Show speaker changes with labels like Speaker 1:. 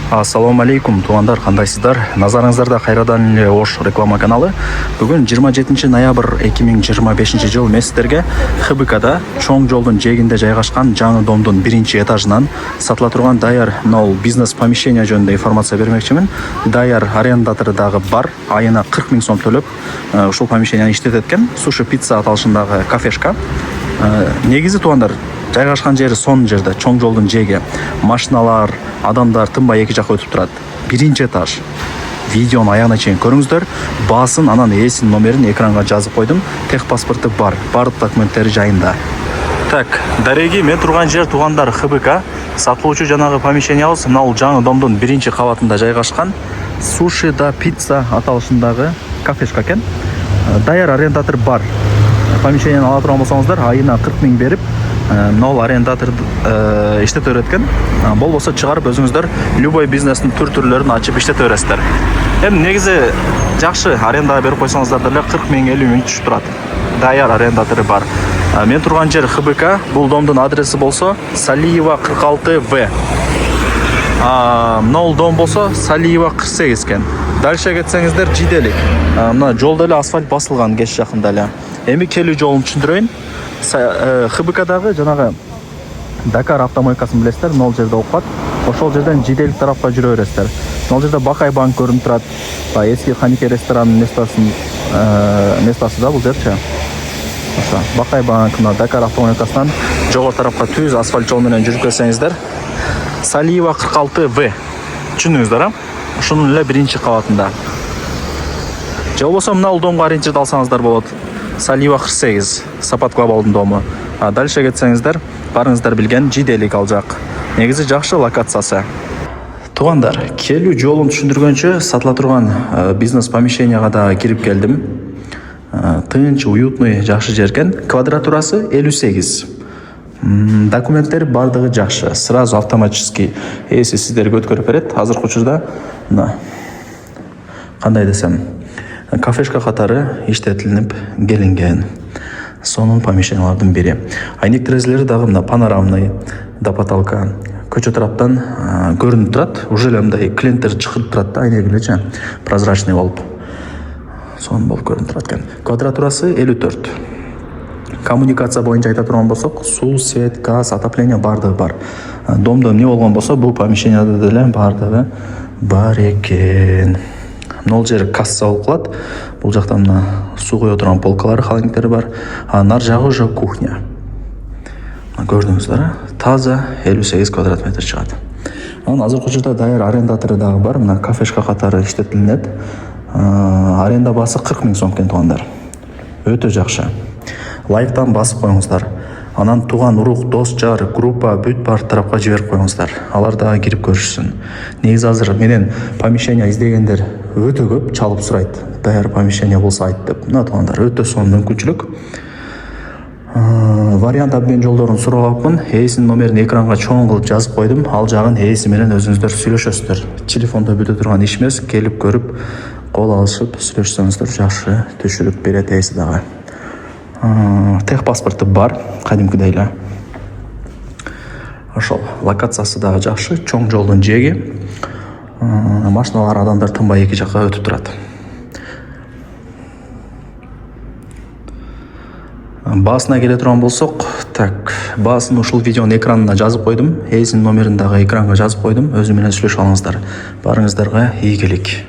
Speaker 1: Ассаламу алейкум, туғандар, қандайсыздар? Назарыңыздарда қайрадан эле Ош реклама каналы. Бүгін 27 ноябрь 2025 жыл мен сіздерге ХБКда чоң жолдун жээгинде жайгашкан жаңы домдун биринчи этажынан сатыла турган даяр бизнес помещение жөнүндө информация бермекчимин. Даяр арендатору дагы бар, айына 40 000 сом төлөп ушул помещенияны иштетет экен. Суши пицца аталышындагы кафешка. Негизи туғандар, жайгашкан жери сонун жерде, чоң жолдун жээги. Машиналар, адамдар тынбай эки жакка өтүп турат. Биринчи этаж. Видеону аягына чейин көрүңүздөр. Баасын, анан ээсинин номерин экранга жазып койдум. Техпаспорту бар, бардык документтери жайында. Так, дареги, мен турган жер тугандар ХБК. Сатылуучу жанагы помещениябыз мына жаңы домдун биринчи кабатында жайгашкан. Суши да пицца аталышындагы кафешка экен. Даяр арендатор бар. Помещенияны ала турган болсоңуздар, айына 40 000 берип, мына арендатор иштете берет экен. Болбосо чыгарып өзүңүздөр любой бизнестин түрлөрүн ачып иштете бересиздер. Эми негизи жакшы арендага берип койсоңуздар деле 40 000 50 000 түшүп турат. Даяр арендатору бар. Мен турган жер ХБК, бул домдун адреси болсо Салиева 46В. Мына дом болсо Салиева 48 экен. Дальше кетсеңиздер Жиделик. Мына жолдо эле асфальт басылган кеш жакында эле. Эми келүү жолун түшүндүрөйүн. ХБКдагы жанагы Дакар автомойкасын билесиздер, мына жерде окуп. Ошол жерден Жиделик тарапка жүрө бересиздер. Мына жерде Бакай банк көрүнүп турат. Эски Ханике ресторанынын местасы да бул жерчи. Ошо Бакай банк, мына Дакар автомойкасынан жогору тарапка түз асфальт жол менен жүрүп келсеңиздер, Салиева 46В. Түшүндүңүздөр, а? Ошонун эле биринчи кабатында. Же болбосо мына домго аренже алсаңыздар болот. Салиева 48, Сапат глобалдын дому. Дальше кетсеңиздер, барыңыздар билген Жиделик ал жак. Негизи жакшы локациясы. Тугандар, келүү жолун түшүндүргөнчө сатыла турган бизнес помещенияга да кирип келдим. Тынч, уютный, жакшы жер экен. Квадратурасы 58. Документтери бардыгы жакшы. Сразу автоматически ээси сиздерге өткөрүп берет. Азыркы учурда кандай десем, кафешка катары иштетилип келинген. Сонун помещениялардын бири. Айнек терезелери дагы мына панорамный, до потолка. Көчө тараптан көрүнүп турат. Уже эле мындай клиенттер чыгып турат да, айнек элечи, прозрачный болуп. Сонун болуп көрүнүп турат экен. Квадратурасы 54. Коммуникация боюнча айта турган болсок, суу, свет, газ, отопление бардыгы бар. Домдо эмне болгон болсо, бул помещенияда деле бардыгы бар экен. Нол жер касса болуп калат. Бул жакта мына суу кое турган полкалары, холодильниктери бар. Нар жагы уже кухня. Көрдүңүздөр, таза 58 квадрат метр чыгат. Анан азыркы учурда даяр арендатору дагы бар. Мына кафешка катары иштетилинет. Аренда баасы 40 000 сом экен тугандар. Өтө жакшы. Лайктан басып коюңуздар. Анан туган урук, дос, жар, группа бүт бар тарапка жиберип коюңуздар. Алар дагы кирип көрүшсүн. Негизи азыр менен помещение издегендер өтө көп чалып сурайт. Даяр помещение болсо айт деп. Мына тугандар, өтө сонун мүмкүнчүлүк. Вариант обмен жолдорун сурагапмын. Ээсинин номерин экранга чоң кылып жазып койдум. Ал жагын ээси менен өзүңүздөр сүйлөшөсүздөр. Телефондо бүтө турган иш эмес, келип көрүп, кол алышып сүйлөшсөңүздөр жакшы түшүрүп берет ээси дагы. Техпаспорту бар, кадимкидей эле. Ошол локациясы дагы жакшы, чоң жолдун жээги. Машиналар, адамдар тынбай эки жакка өтүп турат. Баасына келе турган болсок, так, баасын ушул видеонун экранына жазып койдум. Ээсинин номерин дагы экранга жазып койдум. Өзү менен сүйлөшүп алыңыздар. Барыңыздарга ийгилик.